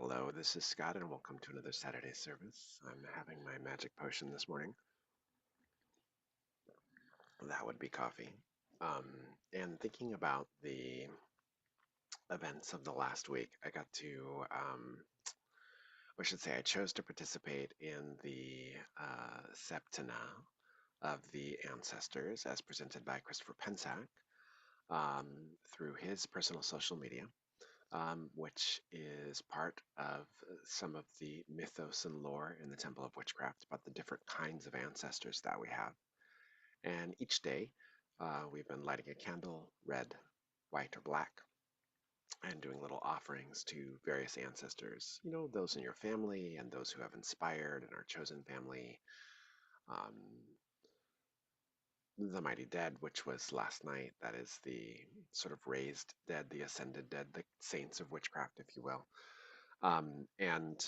Hello, this is Scott, and welcome to another Saturday service. I'm having my magic potion this morning. That would be coffee. Um, and thinking about the events of the last week, I should say, I chose to participate in the Septina of the Ancestors as presented by Christopher Pensack um, through his personal social media. Which is part of some of the mythos and lore in the Temple of Witchcraft about the different kinds of ancestors that we have. And each day, we've been lighting a candle, red, white, or black, and doing little offerings to various ancestors. You know, those in your family and those who have inspired and our chosen family. Um, the mighty dead, which was last night, that is the sort of raised dead, the ascended dead, the saints of witchcraft, if you will. And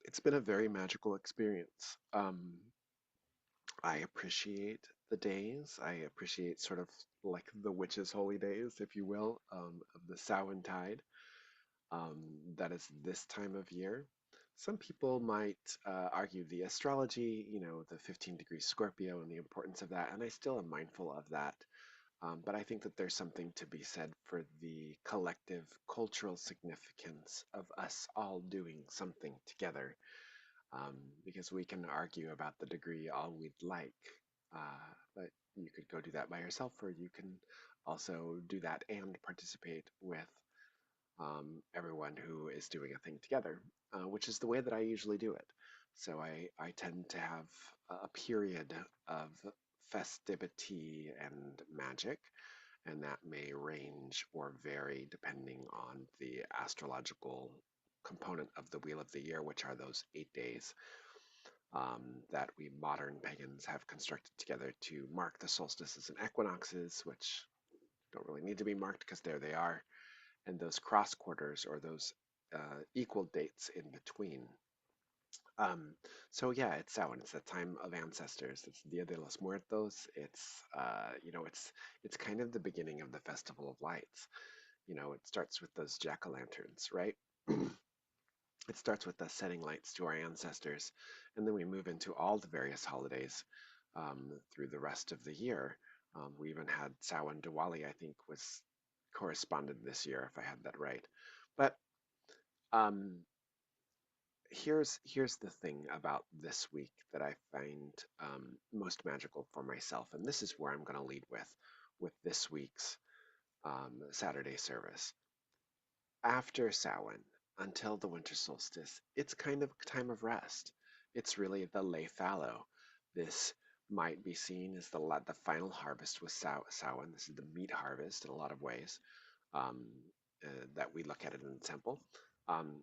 it's been a very magical experience. I appreciate the days. I appreciate sort of like the witches' holy days, if you will, of the Samhain tide. Um, that is this time of year. Some people might argue the astrology, the 15 degree Scorpio and the importance of that, and I still am mindful of that. But I think that there's something to be said for the collective cultural significance of us all doing something together, um, because we can argue about the degree all we'd like, but you could go do that by yourself, or you can also do that and participate with everyone who is doing a thing together, which is the way that I usually do it. So I tend to have a period of festivity and magic, and that may range or vary depending on the astrological component of the wheel of the year, which are those 8 days that we modern pagans have constructed together to mark the solstices and equinoxes, which don't really need to be marked because there they are, and those cross quarters or those equal dates in between. Um, so yeah, it's Samhain. It's the time of ancestors. It's Dia de los Muertos. It's kind of the beginning of the Festival of Lights. It starts with those jack-o'-lanterns, right? It starts with us setting lights to our ancestors, and then we move into all the various holidays through the rest of the year. We even had Samhain Diwali, I think, was corresponded this year, if I had that right. But um, here's the thing about this week that I find most magical for myself, and this is where I'm going to lead with this week's Saturday service. After Samhain, until the winter solstice, it's kind of time of rest. It's really the lay fallow. This might be seen as the final harvest with Samhain. This is the meat harvest in a lot of ways um, that we look at it in the temple. Um,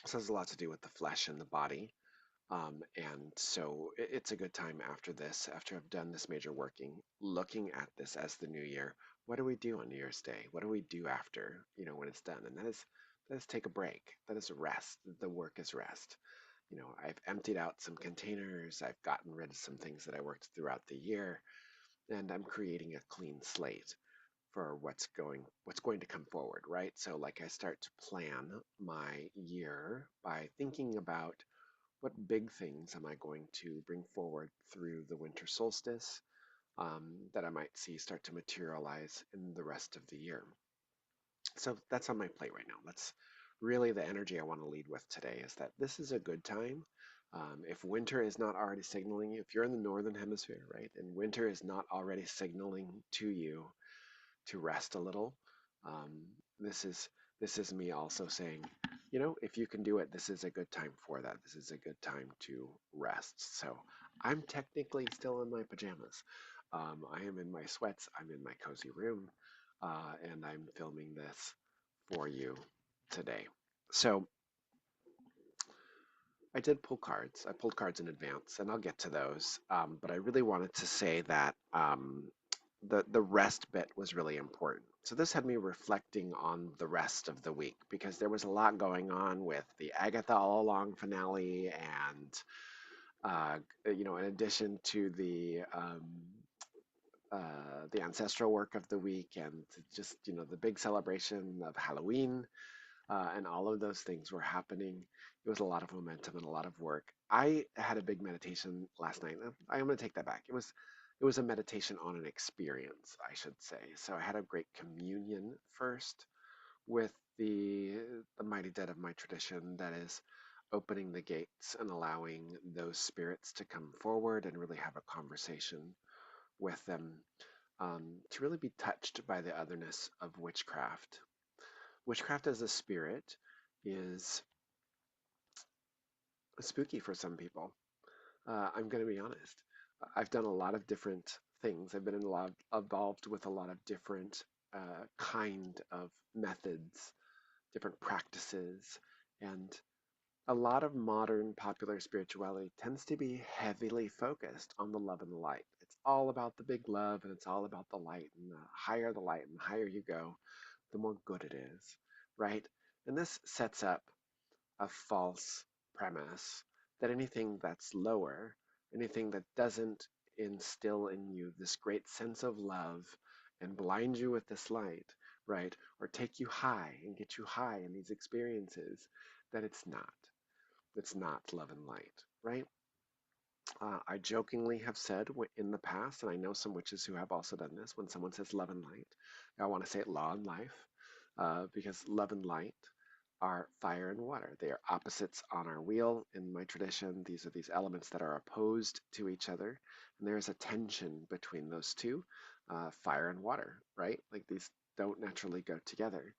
so has a lot to do with the flesh and the body. And so it's a good time after this, after I've done this major working, looking at this as the new year. What do we do on New Year's Day? What do we do after, when it's done? And that is take a break. That is rest. The work is rest. I've emptied out some containers. I've gotten rid of some things that I worked throughout the year, and I'm creating a clean slate for what's going to come forward, right? So like I start to plan my year by thinking about what big things am I going to bring forward through the winter solstice that I might see start to materialize in the rest of the year. So that's on my plate right now. That's really the energy I want to lead with today, is that this is a good time. If winter is not already signaling you, if you're in the northern hemisphere, right, and winter is not already signaling to you to rest a little, um, this is this is me also saying, if you can do it, this is a good time for that. This is a good time to rest. So I'm technically still in my pajamas. I am in my sweats. I'm in my cozy room, and I'm filming this for you today. So I did pull cards. I pulled cards in advance, and I'll get to those. But I really wanted to say that the rest bit was really important. So this had me reflecting on the rest of the week because there was a lot going on with the Agatha All Along finale, and in addition to the ancestral work of the week, and just the big celebration of Halloween. and all of those things were happening. It was a lot of momentum and a lot of work. I had a big meditation last night. I'm going to take that back. It was a meditation on an experience, I should say. So I had a great communion first with the mighty dead of my tradition, that is opening the gates and allowing those spirits to come forward and really have a conversation with them, to really be touched by the otherness of witchcraft. Witchcraft as a spirit is spooky for some people. I'm going to be honest. I've done a lot of different things. I've been involved with a lot of different kind of methods, different practices, and a lot of modern popular spirituality tends to be heavily focused on the love and the light. It's all about the big love and it's all about the light. And the higher the light and the higher you go, the more good it is, right? And this sets up a false premise that anything that's lower, anything that doesn't instill in you this great sense of love and blind you with this light, right? Or take you high and get you high in these experiences, that it's not. It's not love and light, right? I jokingly have said in the past, and I know some witches who have also done this, when someone says love and light, I want to say it law and life, because love and light are fire and water. They are opposites on our wheel. In my tradition, these are these elements that are opposed to each other, and there is a tension between those two, fire and water, right? Like these don't naturally go together.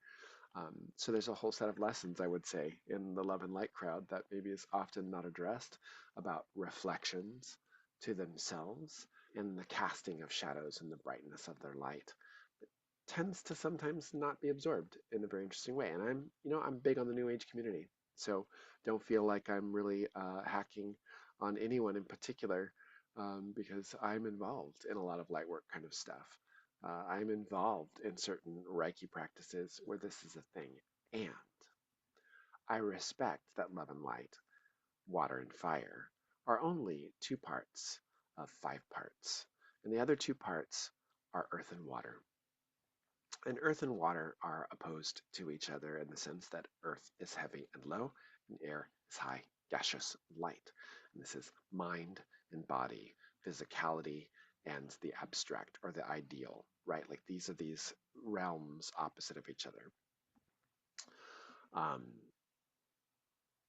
So there's a whole set of lessons, I would say, in the love and light crowd that maybe is often not addressed, about reflections to themselves and the casting of shadows and the brightness of their light. It tends to sometimes not be absorbed in a very interesting way. And I'm big on the New Age community, so don't feel like I'm really hacking on anyone in particular, because I'm involved in a lot of light work kind of stuff. I'm involved in certain Reiki practices where this is a thing. And I respect that love and light, water and fire, are only two parts of five parts. And the other two parts are earth and water. And earth and water are opposed to each other in the sense that earth is heavy and low, and air is high, gaseous, and light. And this is mind and body, physicality, and the abstract or the ideal, right? Like these are these realms opposite of each other. Um,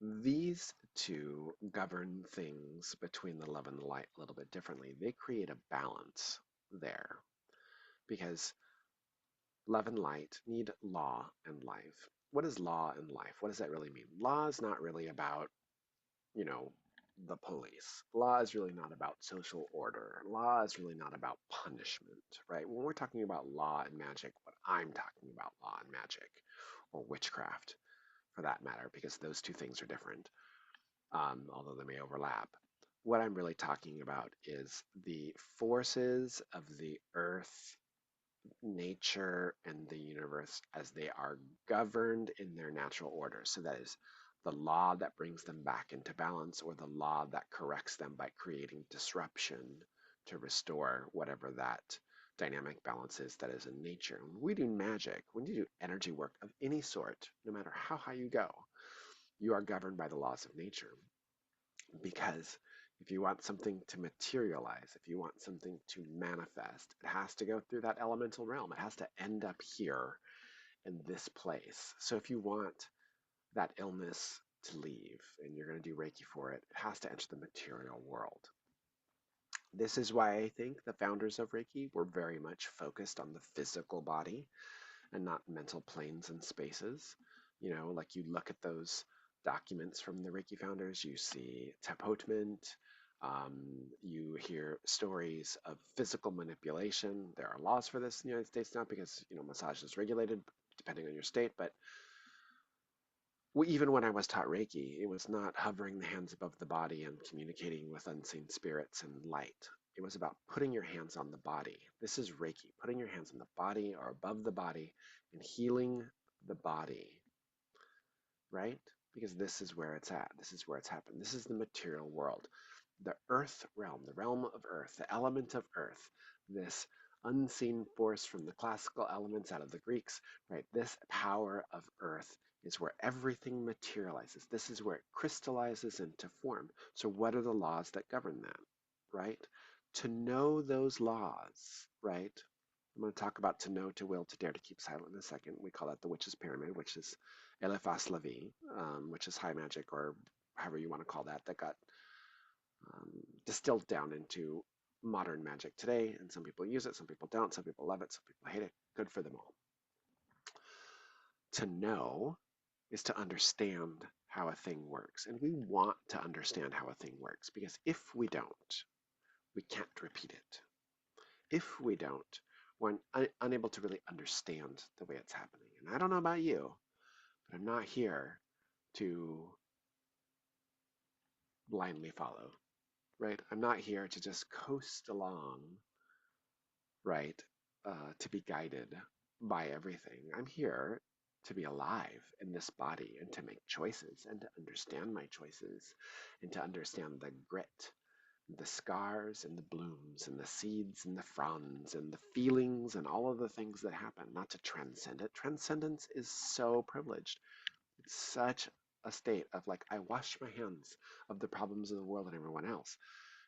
these two govern things between the love and the light a little bit differently. They create a balance there because love and light need law and life. What is law and life? What does that really mean? Law is not really about, you know, the police. Law is really not about social order. Law is really not about punishment, right? When we're talking about law and magic, what I'm talking about, law and magic, or witchcraft for that matter, because those two things are different, although they may overlap. What I'm really talking about is the forces of the earth, nature, and the universe as they are governed in their natural order. So that is the law that brings them back into balance, or the law that corrects them by creating disruption to restore whatever that dynamic balance is that is in nature. When we do magic, when you do energy work of any sort, no matter how high you go, you are governed by the laws of nature. Because if you want something to materialize, if you want something to manifest, it has to go through that elemental realm. It has to end up here in this place. So if you want that illness to leave and you're going to do Reiki for it, it has to enter the material world. This is why I think the founders of Reiki were very much focused on the physical body and not mental planes and spaces. Like you look at those documents from the Reiki founders, you see tapotement, you hear stories of physical manipulation. There are laws for this in the United States now because, massage is regulated depending on your state. But even when I was taught Reiki, it was not hovering the hands above the body and communicating with unseen spirits and light. It was about putting your hands on the body. This is Reiki, putting your hands on the body or above the body and healing the body, right? Because this is where it's at. This is where it's happened. This is the material world. The earth realm, the realm of earth, the element of earth, this unseen force from the classical elements out of the Greeks, right? This power of earth is where everything materializes. This is where it crystallizes into form. So what are the laws that govern that, right? To know those laws, right? I'm going to talk about to know, to will, to dare, to keep silent in a second. We call that the witch's pyramid, which is Eliphas Levi, which is high magic, or however you want to call that, that got um, distilled down into modern magic today. And some people use it, some people don't, some people love it, some people hate it. Good for them all. To know is to understand how a thing works. And we want to understand how a thing works because if we don't, we can't repeat it. If we don't, we're unable to really understand the way it's happening. And I don't know about you, but I'm not here to blindly follow, right? I'm not here to just coast along, right? To be guided by everything. I'm here to be alive in this body and to make choices and to understand my choices and to understand the grit, the scars and the blooms and the seeds and the fronds and the feelings and all of the things that happen, not to transcend it. Transcendence is so privileged. It's such a state of like, I wash my hands of the problems of the world and everyone else.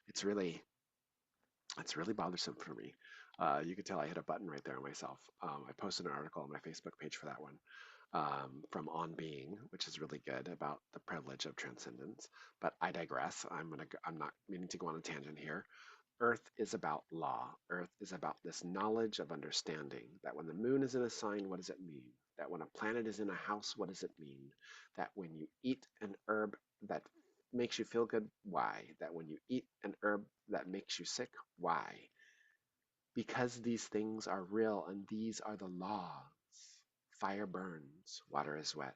It's really it's really bothersome for me. You could tell I hit a button right there on myself. I posted an article on my Facebook page for that one from On Being, which is really good about the privilege of transcendence. But I digress. I'm not meaning to go on a tangent here. Earth is about law. Earth is about this knowledge of understanding that when the moon is in a sign, what does it mean? That when a planet is in a house, what does it mean? That when you eat an herb that makes you feel good, why? That when you eat an herb that makes you sick, why? Because these things are real and these are the laws. Fire burns, water is wet,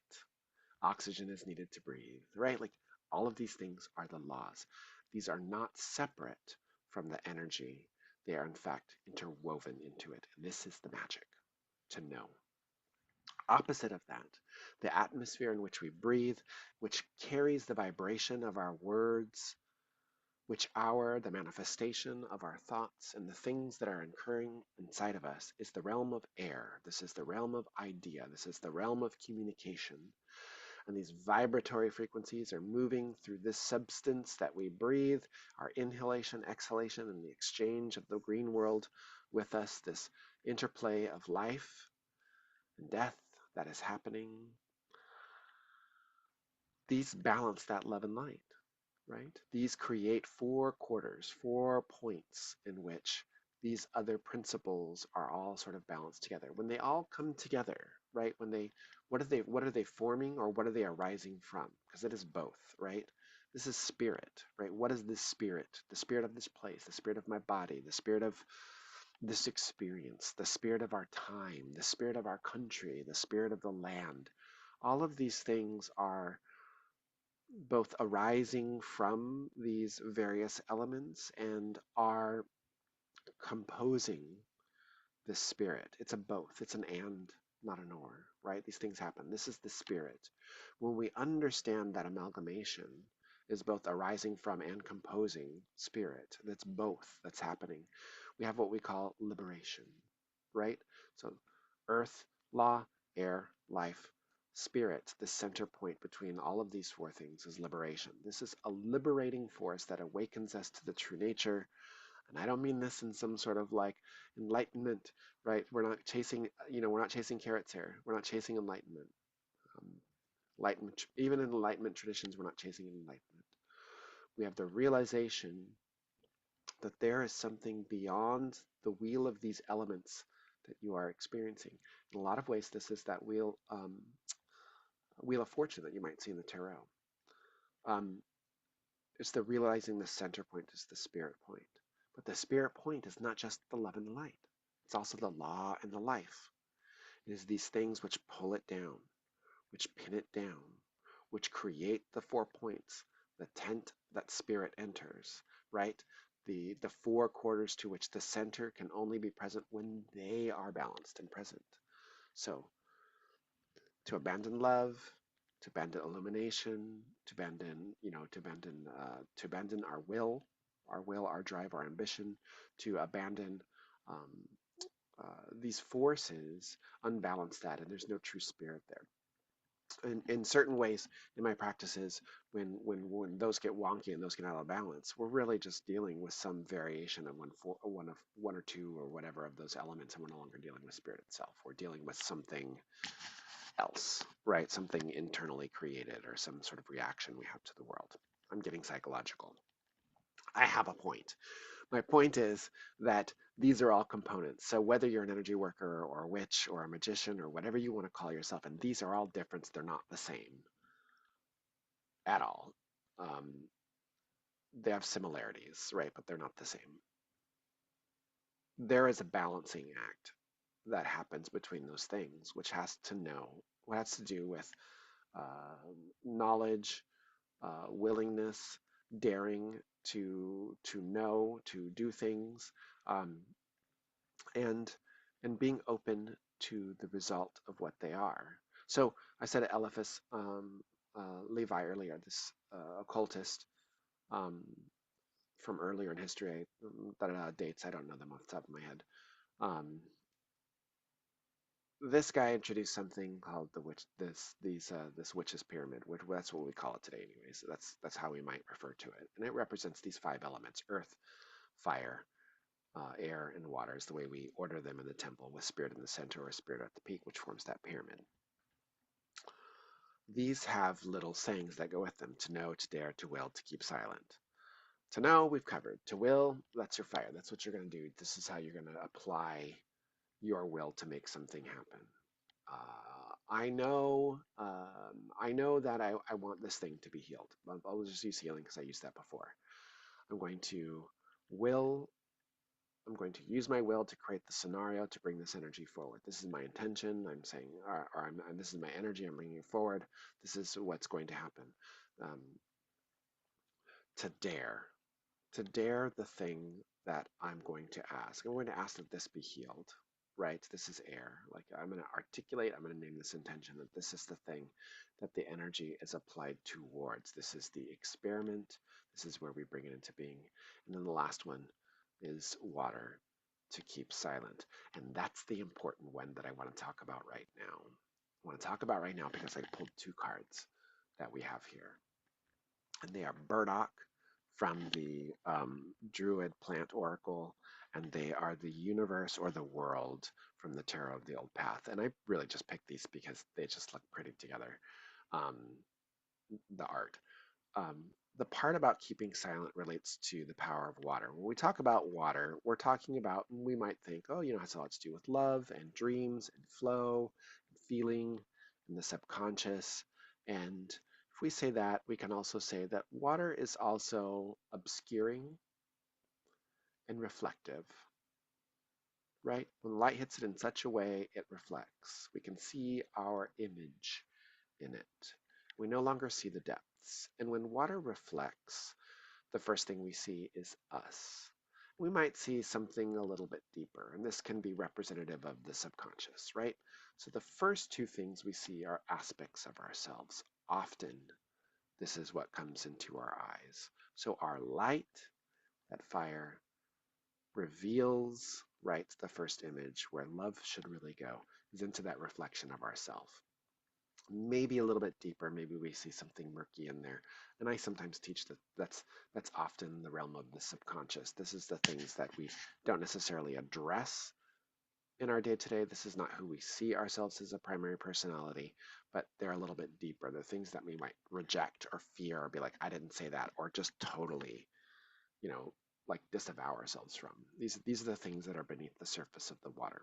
oxygen is needed to breathe, right? Like all of these things are the laws. These are not separate from the energy. They are in fact interwoven into it. And this is the magic, to know. Opposite of that, the atmosphere in which we breathe, which carries the vibration of our words, which are the manifestation of our thoughts and the things that are occurring inside of us, is the realm of air. This is the realm of idea. This is the realm of communication. And these vibratory frequencies are moving through this substance that we breathe, our inhalation, exhalation, and the exchange of the green world with us, this interplay of life and death that is happening. These balance that love and light, right? These create four quarters, 4 points in which these other principles are all sort of balanced together. When they all come together, right? What are they forming or what are they arising from? Because it is both, right? This is spirit, right? What is this spirit? The spirit of this place, the spirit of my body, the spirit of this experience, the spirit of our time, the spirit of our country, the spirit of the land. All of these things are both arising from these various elements and are composing the spirit. It's a both, it's an and, not an or, right? These things happen. This is the spirit. When we understand that amalgamation is both arising from and composing spirit, that's both that's happening, we have what we call liberation, right? So earth, law, air, life, spirit, the center point between all of these four things is liberation. This is a liberating force that awakens us to the true nature. And I don't mean this in some sort of like enlightenment, right? We're not chasing, we're not chasing carrots here. We're not chasing enlightenment. Um, enlightenment, even in enlightenment traditions, we're not chasing enlightenment. We have the realization that there is something beyond the wheel of these elements that you are experiencing. In a lot of ways, this is that wheel of fortune that you might see in the tarot. Um, it's the realizing the center point is the spirit point. But the spirit point is not just the love and the light. It's also the law and the life. It is these things which pull it down, which pin it down, which create the 4 points, the tent that spirit enters, right? The four quarters to which the center can only be present when they are balanced and present. So to abandon love, to abandon illumination, to abandon, to abandon our will, our drive, our ambition, to abandon these forces unbalance that, and there's no true spirit there. In certain ways, in my practices, when those get wonky and those get out of balance, we're really just dealing with some variation of one or two or whatever of those elements, and we're no longer dealing with spirit itself. We're dealing with something else, right? Something internally created or some sort of reaction we have to the world. I'm getting psychological. I have a point. My point is that these are all components. So whether you're an energy worker or a witch or a magician or whatever you want to call yourself, and these are all different, they're not the same at all. Um, they have similarities, right? But they're not the same. There is a balancing act that happens between those things, which has to know, what has to do with knowledge, willingness, daring to know, to do things, um, and and being open to the result of what they are. So I said Eliphas Levi earlier, this occultist um, from earlier in history, that dates, I don't know them off the top of my head. Um, this guy introduced something called the witch, this witch's pyramid, which that's what we call it today, anyways. That's how we might refer to it, and it represents these five elements: earth, fire, air, and water is the way we order them in the temple, with spirit in the center or spirit at the peak, which forms that pyramid. These have little sayings that go with them: to know, to dare, to will, to keep silent. To know, we've covered. To will, that's your fire. That's what you're going to do. This is how you're going to apply your will to make something happen. I know that I want this thing to be healed. I'll just use healing because I used that before. I'm going to will I'm going to use my will to create the scenario to bring this energy forward. This is my intention. I'm saying, and this is my energy. I'm bringing it forward. This is what's going to happen. Um, to dare, to dare the thing that I'm going to ask. I'm going to ask that this be healed, right? This is air. Like I'm going to articulate, I'm going to name this intention that this is the thing that the energy is applied towards. This is the experiment. This is where we bring it into being. And then the last one is water, to keep silent. And that's the important one that I want to talk about right now. I want to talk about right now because I pulled two cards that we have here, and they are Burdock from the Druid Plant Oracle, and they are the universe or the world from the Tarot of the Old Path. And I really just picked these because they just look pretty together, um, the art. Um, the part about keeping silent relates to the power of water. When we talk about water, we're talking about, we might think, oh, it has a lot to do with love and dreams and flow and feeling and the subconscious. And if we say that, we can also say that water is also obscuring and reflective, right? When light hits it in such a way, it reflects. We can see our image in it. We no longer see the depths. And when water reflects, the first thing we see is us. We might see something a little bit deeper, and this can be representative of the subconscious, right? So the first two things we see are aspects of ourselves. Often, this is what comes into our eyes. So our light, that fire, reveals, right, the first image where love should really go, is into that reflection of ourself. Maybe a little bit deeper, maybe we see something murky in there. And I sometimes teach that that's often the realm of the subconscious. This is the things that we don't necessarily address in our day to day. This is not who we see ourselves as a primary personality, but they're a little bit deeper. They're things that we might reject or fear or be like, I didn't say that, or just totally, you know, like disavow ourselves from. These are the things that are beneath the surface of the water.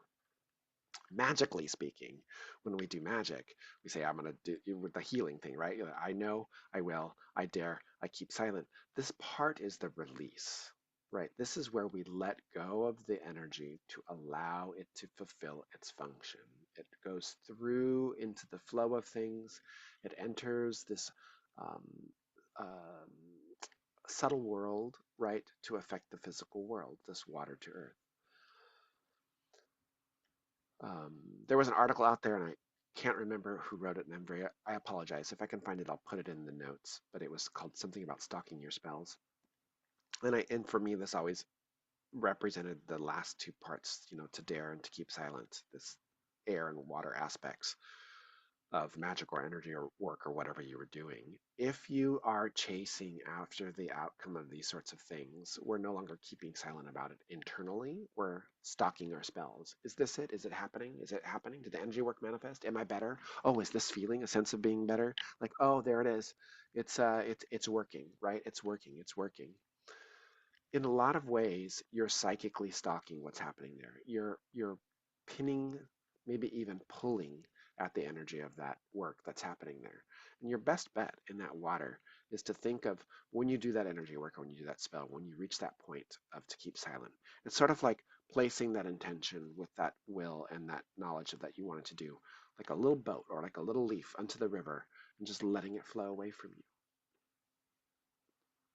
Magically speaking, when we do magic, we say, I'm going to do with the healing thing, right? I know, I will, I dare, I keep silent. This part is the release, right? This is where we let go of the energy to allow it to fulfill its function. It goes through into the flow of things. It enters this um, um, subtle world, right, to affect the physical world, this water to earth. Um, there was an article out there, and I can't remember who wrote it, and I apologize. If I can find it, I'll put it in the notes. But it was called something about stalking your spells. And for me, this always represented the last two parts, to dare and to keep silent, this air and water aspects of magic or energy or work or whatever you were doing. If you are chasing after the outcome of these sorts of things, we're no longer keeping silent about it internally. We're stalking our spells. Is this it? Is it happening? Is it happening? Did the energy work manifest? Am I better? Oh, is this feeling a sense of being better? Like, oh, there it is. It's working, right? It's working. It's working. In a lot of ways, you're psychically stalking what's happening there. You're pinning, maybe even pulling at the energy of that work that's happening there. And your best bet in that water is to think of when you do that energy work or when you do that spell, when you reach that point of to keep silent. It's sort of like placing that intention with that will and that knowledge of that you wanted to do, like a little boat or like a little leaf onto the river and just letting it flow away from you.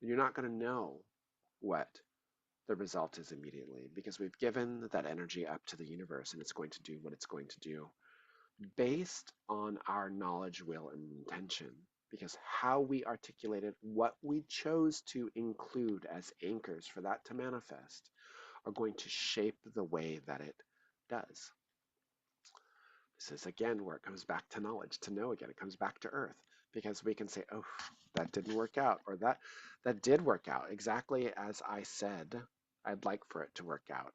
And you're not going to know what the result is immediately because we've given that energy up to the universe and it's going to do what it's going to do based on our knowledge, will, and intention. Because how we articulated what we chose to include as anchors for that to manifest are going to shape the way that it does. This is again where it comes back to knowledge, to know again. It comes back to earth because we can say, oh, that didn't work out, or that did work out exactly as I said I'd like for it to work out.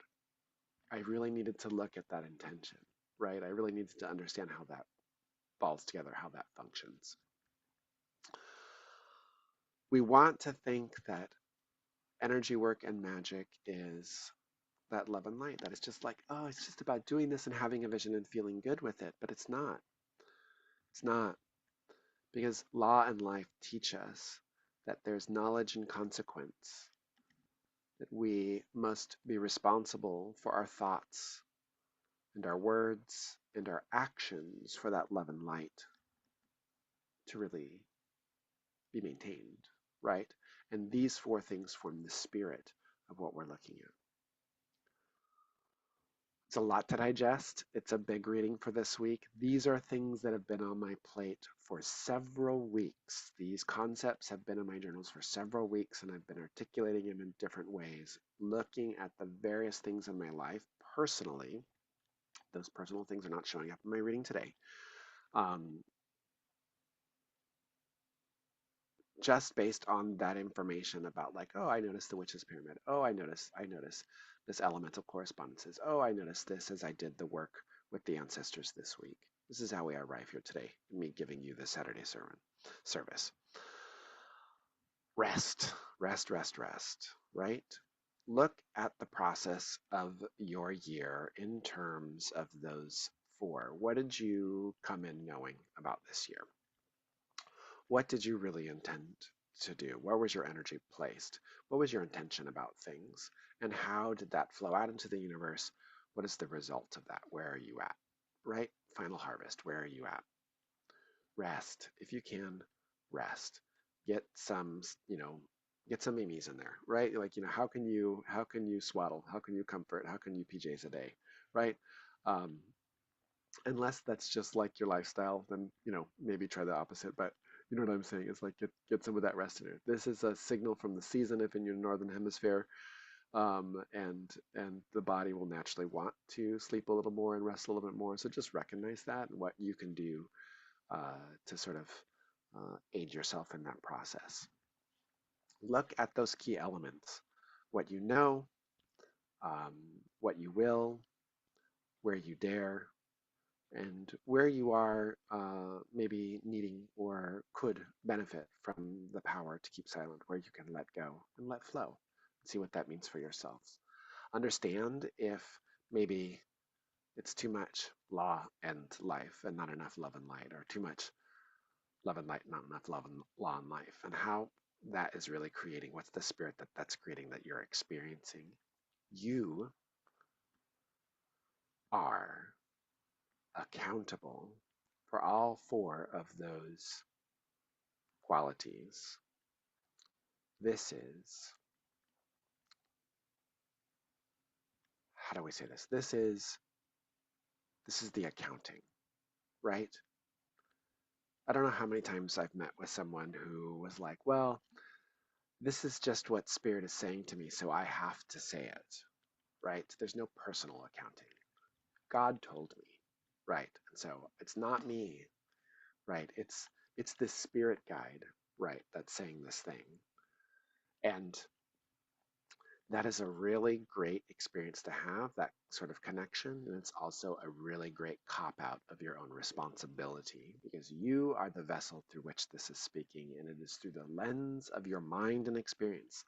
I really needed to look at that intention, right? I really needed to understand how that falls together, how that functions. We want to think that energy work and magic is that love and light, that it's just like, oh, it's just about doing this and having a vision and feeling good with it. But it's not. It's not. Because law and life teach us that there's knowledge and consequence, that we must be responsible for our thoughts and our words and our actions for that love and light to really be maintained, right? And these four things form the spirit of what we're looking at. It's a lot to digest. It's a big reading for this week. These are things that have been on my plate for several weeks. These concepts have been in my journals for several weeks, and I've been articulating them in different ways, looking at the various things in my life personally. Those personal things are not showing up in my reading today. Um, just based on that information about like, oh, I noticed the witch's pyramid. Oh, I noticed this elemental correspondences. Oh, I noticed this as I did the work with the ancestors this week. This is how we arrive here today, me giving you the Saturday sermon service. Rest, rest, rest, rest, right? Look at the process of your year in terms of those four. What did you come in knowing about this year? What did you really intend to do? Where was your energy placed? What was your intention about things? And how did that flow out into the universe? What is the result of that? Where are you at? Right? Final harvest. Where are you at? Rest. If you can, rest. Get some, get some mimis in there, right? Like, how can you swaddle? How can you comfort? How can you PJs a day, right? Um, unless that's just like your lifestyle, then maybe try the opposite. But you know what I'm saying? It's like get some of that rest in it. This is a signal from the season if in your northern hemisphere, and the body will naturally want to sleep a little more and rest a little bit more. So just recognize that and what you can do to sort of aid yourself in that process. Look at those key elements: what you know, um, what you will, where you dare, and where you are maybe needing or could benefit from the power to keep silent, where you can let go and let flow, and see what that means for yourselves. Understand if maybe it's too much law and life and not enough love and light, or too much love and light, not enough love and law and life, and how that is really creating, what's the spirit that's creating that you're experiencing. You are accountable for all four of those qualities. This is, how do we say this? This is the accounting, right? I don't know how many times I've met with someone who was like, well, this is just what spirit is saying to me, so I have to say it. right? There's no personal accounting. God told me, right? And so it's not me, right? It's this spirit guide, right, that's saying this thing. And that is a really great experience to have, that sort of connection. And it's also a really great cop out of your own responsibility because you are the vessel through which this is speaking. And it is through the lens of your mind and experience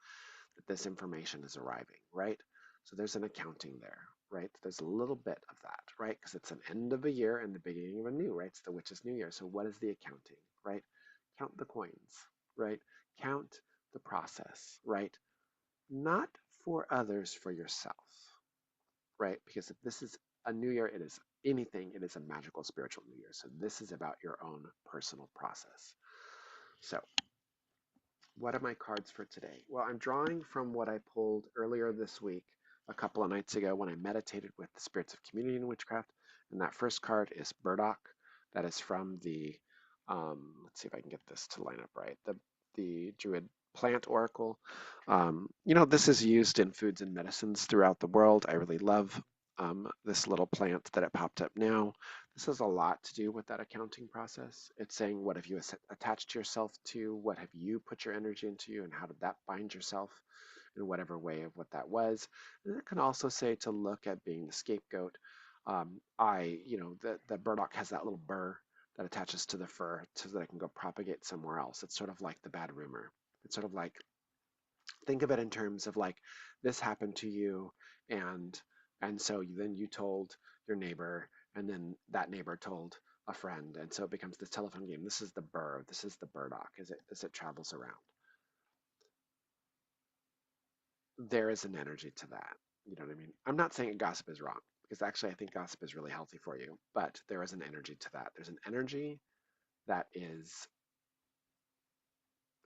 that this information is arriving, right? So there's an accounting there, right? There's a little bit of that, right? Because it's an end of a year and the beginning of a new, right? It's the witch's new year. So what is the accounting, right? Count the coins, right? Count the process, right? Not for others, for yourself, right? Because if this is a new year, it is anything, it is a magical spiritual new year. So this is about your own personal process. So what are my cards for today? Well, I'm drawing from what I pulled earlier this week, a couple of nights ago when I meditated with the spirits of community and witchcraft. And that first card is Burdock. That is from the, let's see if I can get this to line up right. The Druid plant oracle. This is used in foods and medicines throughout the world. I really love this little plant that it popped up now. This has a lot to do with that accounting process. It's saying, what have you attached yourself to? What have you put your energy into? And how did that bind yourself in whatever way of what that was? And it can also say to look at being the scapegoat. The burdock has that little burr that attaches to the fur so that it can go propagate somewhere else. It's sort of like the bad rumor. It's sort of like, think of it in terms of like, this happened to you, and so then you told your neighbor, and then that neighbor told a friend, and so it becomes this telephone game. This is the burr, this is the burdock as it travels around. There is an energy to that. You know what I mean? I'm not saying gossip is wrong, because actually I think gossip is really healthy for you, but there is an energy to that. There's an energy that is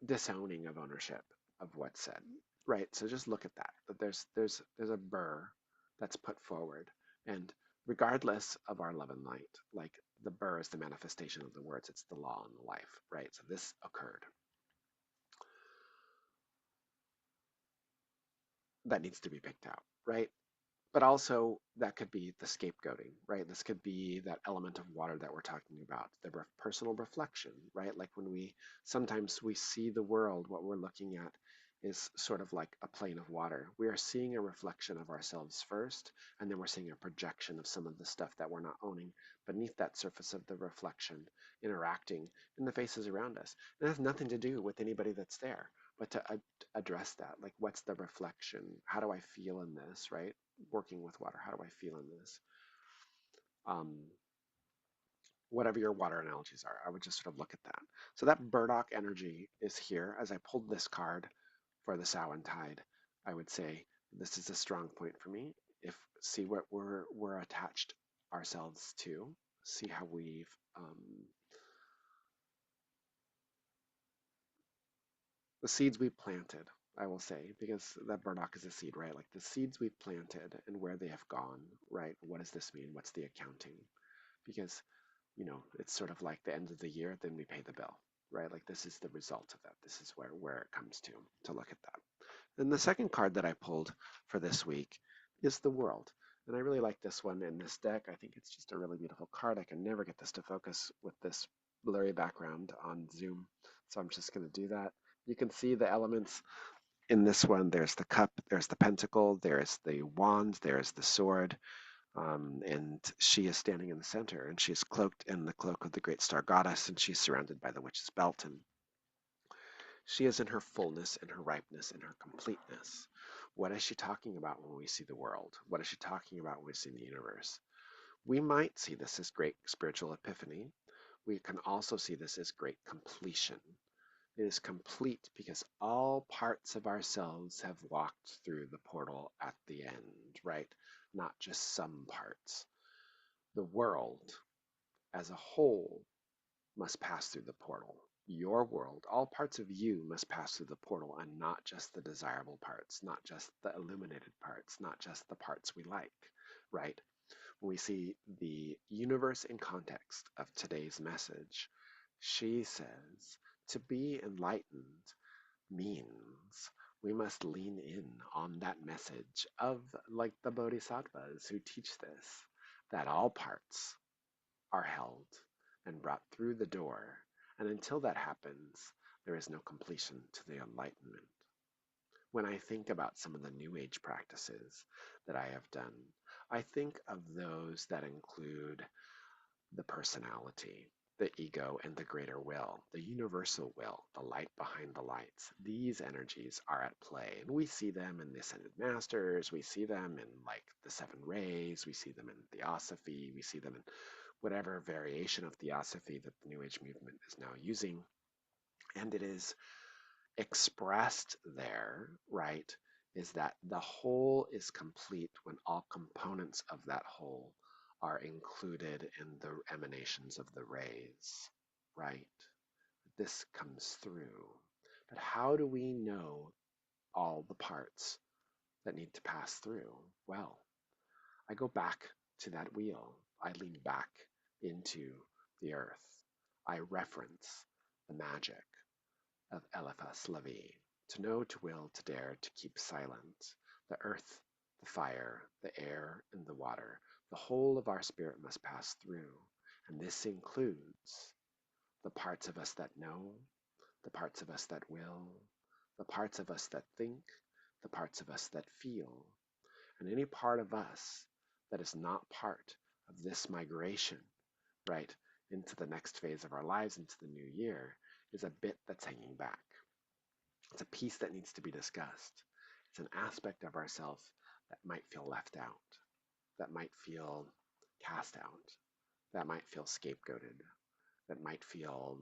disowning of ownership of what's said, right? So just look at that. That there's a burr that's put forward, and regardless of our love and light, like the burr is the manifestation of the words. It's the law and the life, right? So this occurred. That needs to be picked out, right? But also that could be the scapegoating, right? This could be that element of water that we're talking about, the personal reflection, right? Like when we sometimes we see the world, what we're looking at is sort of like a plane of water. We are seeing a reflection of ourselves first, and then we're seeing a projection of some of the stuff that we're not owning beneath that surface of the reflection, interacting in the faces around us. And it has nothing to do with anybody that's there, but to address that, like what's the reflection? How do I feel in this, right? Working with water. How do I feel in this? Um, Whatever your water analogies are, I would just sort of look at that. So that burdock energy is here. As I pulled this card for the Samhain tide, I would say this is a strong point for me. If see what we're attached ourselves to, see how we've the seeds we planted. I will say, because that burdock is a seed, right? Like the seeds we've planted and where they have gone, right? What does this mean? What's the accounting? Because it's sort of like the end of the year, then we pay the bill, right? Like this is the result of that. This is where it comes to look at that. Then the second card that I pulled for this week is the world. And I really like this one in this deck. I think it's just a really beautiful card. I can never get this to focus with this blurry background on Zoom. So I'm just going to do that. You can see the elements in this one. There's the cup, there's the pentacle, there's the wand, there's the sword, and she is standing in the center, and she is cloaked in the cloak of the great star goddess, and she's surrounded by the witch's belt, and she is in her fullness and her ripeness and her completeness. What is she talking about when we see the world? What is she talking about when we see the universe? We might see this as great spiritual epiphany. We can also see this as great completion. It is complete because all parts of ourselves have walked through the portal at the end, right? Not just some parts. The world as a whole must pass through the portal. Your world, all parts of you must pass through the portal, and not just the desirable parts, not just the illuminated parts, not just the parts we like, right? When we see the universe in context of today's message, she says to be enlightened means We must lean in on that message of like the bodhisattvas who teach this, that all parts are held and brought through the door, and until that happens, there is no completion to the enlightenment. When I think about some of the New Age practices that I have done, I think of those that include the personality, the ego, and the greater will, the universal will, the light behind the lights. These energies are at play, and we see them in the Ascended Masters, we see them in like the Seven Rays, we see them in Theosophy, we see them in whatever variation of Theosophy that the New Age movement is now using. And it is expressed there, right, is that the whole is complete when all components of that whole are included in the emanations of the rays, right? This comes through. But how do we know all the parts that need to pass through? Well, I go back to that wheel. I lean back into the earth. I reference the magic of Eliphas Levi, to know, to will, to dare, to keep silent. The earth, the fire, the air, and the water, the whole of our spirit must pass through, and this includes the parts of us that know, the parts of us that will, the parts of us that think, the parts of us that feel, and any part of us that is not part of this migration, right, into the next phase of our lives, into the new year, is a bit that's hanging back. It's a piece that needs to be discussed. It's an aspect of ourself that might feel left out, that might feel cast out, that might feel scapegoated, that might feel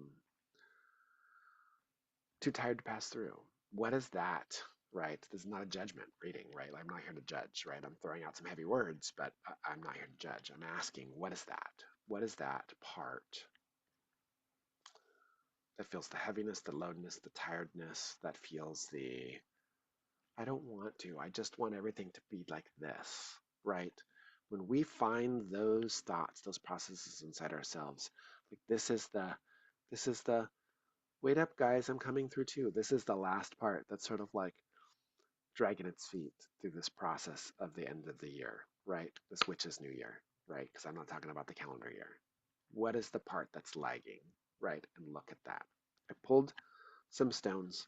too tired to pass through. What is that? Right? This is not a judgment reading, right? I'm not here to judge, right? I'm throwing out some heavy words, but I'm not here to judge. I'm asking, what is that? What is that part that feels the heaviness, the loneliness, the tiredness, that feels the I don't want to. I just want everything to be like this, right? When we find those thoughts, those processes inside ourselves, like this is the, wait up, guys, I'm coming through too. This is the last part that's sort of like dragging its feet through this process of the end of the year, right? This witch's new year, right? Because I'm not talking about the calendar year. What is the part that's lagging, right? And look at that. I pulled some stones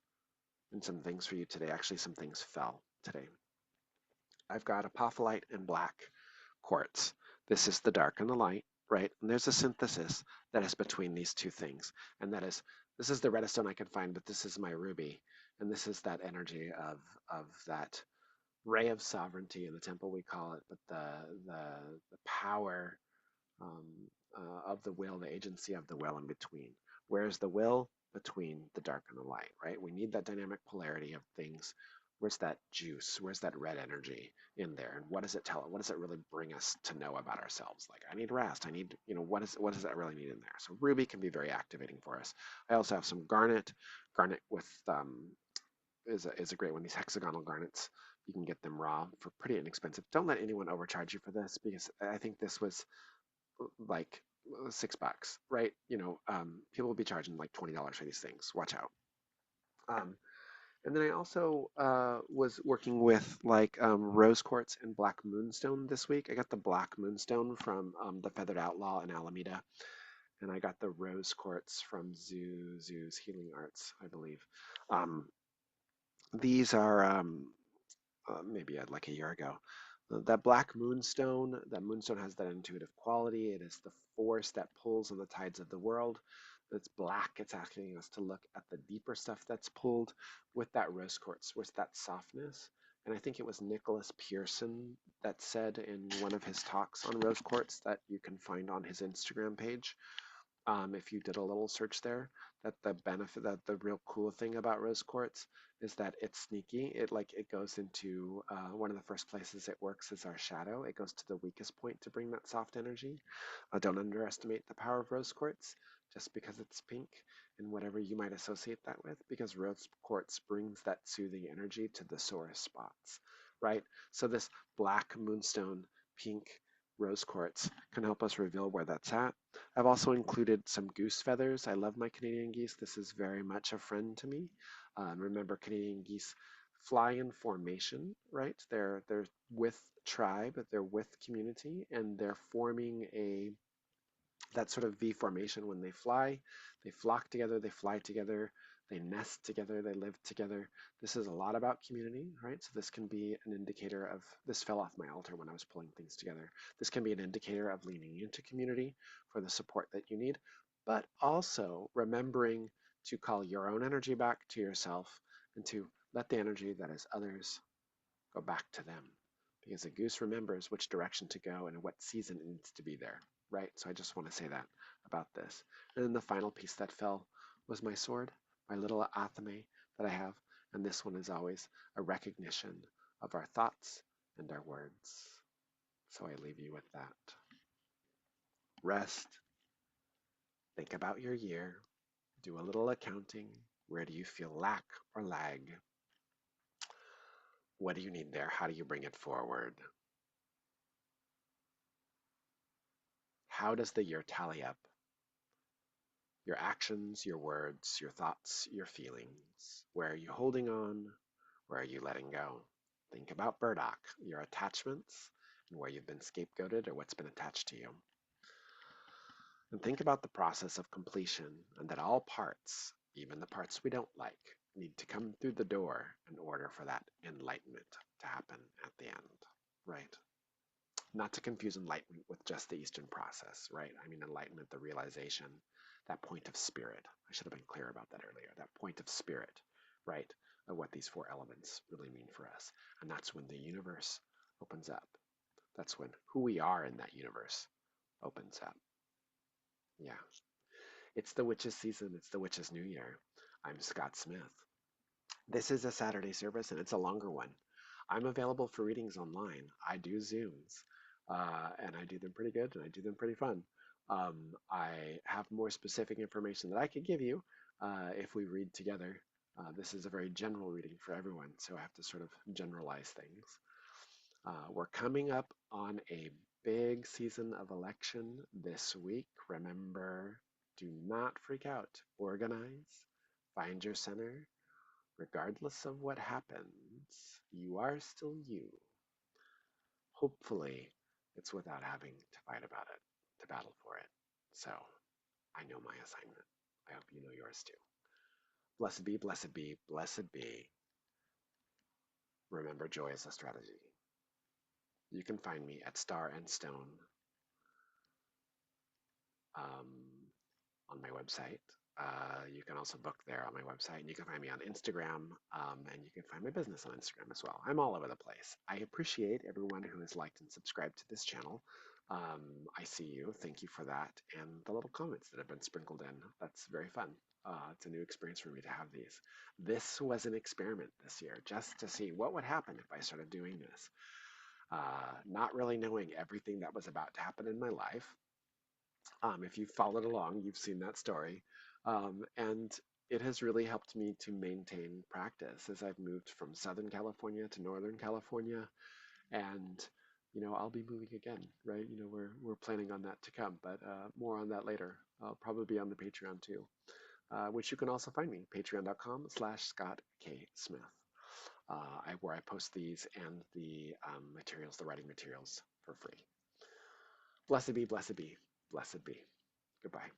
and some things for you today. Actually, some things fell today. I've got apophyllite and black quartz. This is the dark and the light, right? And there's a synthesis that is between these two things. And that is, this is the reddest stone I can find, but this is my ruby. And this is that energy of that ray of sovereignty in the temple, we call it, but the power um, of the will, the agency of the will in between. Where's the will? Between the dark and the light, right? We need that dynamic polarity of things. Where's that juice? Where's that red energy in there? And what does it tell? What does it really bring us to know about ourselves? Like, I need rest. I need, what does that really need in there? So ruby can be very activating for us. I also have some garnet. Garnet with is a great one. These hexagonal garnets, you can get them raw for pretty inexpensive. Don't let anyone overcharge you for this, because I think this was like $6, right? People will be charging like $20 for these things. Watch out. Um, and then I also was working with like rose quartz and black moonstone this week. I got the black moonstone from the Feathered Outlaw in Alameda, and I got the rose quartz from Zoo's Healing Arts, I believe. Um, these are maybe like a year ago. That black moonstone, that moonstone has that intuitive quality. It is the force that pulls on the tides of the world. It's black. It's asking us to look at the deeper stuff that's pulled with that rose quartz, with that softness. And I think it was Nicholas Pearson that said in one of his talks on rose quartz that you can find on his Instagram page, if you did a little search there, that the benefit, that the real cool thing about rose quartz is that it's sneaky. It goes into one of the first places it works is our shadow. It goes to the weakest point to bring that soft energy. Don't underestimate the power of rose quartz just because it's pink and whatever you might associate that with, because rose quartz brings that soothing energy to the sorest spots, right? So this black moonstone pink rose quartz can help us reveal where that's at. I've also included some goose feathers. I love my Canadian geese. This is very much a friend to me. Remember, Canadian geese fly in formation, right? They're with tribe, they're with community, and they're forming a that sort of V formation when they fly. They flock together, they fly together, they nest together, they live together. This is a lot about community, right? So this can be an indicator of, this fell off my altar when I was pulling things together. This can be an indicator of leaning into community for the support that you need, but also remembering to call your own energy back to yourself and to let the energy that is others go back to them, because a goose remembers which direction to go and what season it needs to be there, right? So I just want to say that about this. And then the final piece that fell was my sword, my little athame that I have. And this one is always a recognition of our thoughts and our words. So I leave you with that. Rest, think about your year, do a little accounting. Where do you feel lack or lag? What do you need there? How do you bring it forward? How does the year tally up? Your actions, your words, your thoughts, your feelings. Where are you holding on? Where are you letting go? Think about Burdock, your attachments, and where you've been scapegoated or what's been attached to you. And think about the process of completion, and that all parts, even the parts we don't like, need to come through the door in order for that enlightenment to happen at the end, right? Not to confuse enlightenment with just the Eastern process, right? I mean, enlightenment, the realization, that point of spirit. I should have been clear about that earlier. That point of spirit, right? Of what these four elements really mean for us. And that's when the universe opens up. That's when who we are in that universe opens up. Yeah. It's the witches season. It's the witches new year. I'm Scott Smith. This is a Saturday service and it's a longer one. I'm available for readings online. I do Zooms and I do them pretty good and I do them pretty fun. I have more specific information that I could give you if we read together. This is a very general reading for everyone, so I have to sort of generalize things. We're coming up on a big season of election this week. Remember, do not freak out. Organize, find your center, regardless of what happens, you are still you. Hopefully, it's without having to fight about it, to battle for it. So, I know my assignment. I hope you know yours too. Blessed be, blessed be, blessed be. Remember, joy is a strategy. You can find me at Star and Stone um, on my website. You can also book there on my website, and you can find me on Instagram, and you can find my business on Instagram as well. I'm all over the place. I appreciate everyone who has liked and subscribed to this channel. I see you. Thank you for that, and the little comments that have been sprinkled in. That's very fun. It's a new experience for me to have these. This was an experiment this year, just to see what would happen if I started doing this. Not really knowing everything that was about to happen in my life. If you've followed along, you've seen that story. And it has really helped me to maintain practice as I've moved from Southern California to Northern California. And, I'll be moving again, right? We're planning on that to come, but more on that later. I'll probably be on the Patreon too, which you can also find me, patreon.com/Scott K. Smith, where I post these and the materials, the writing materials for free. Blessed be, blessed be, blessed be. Goodbye.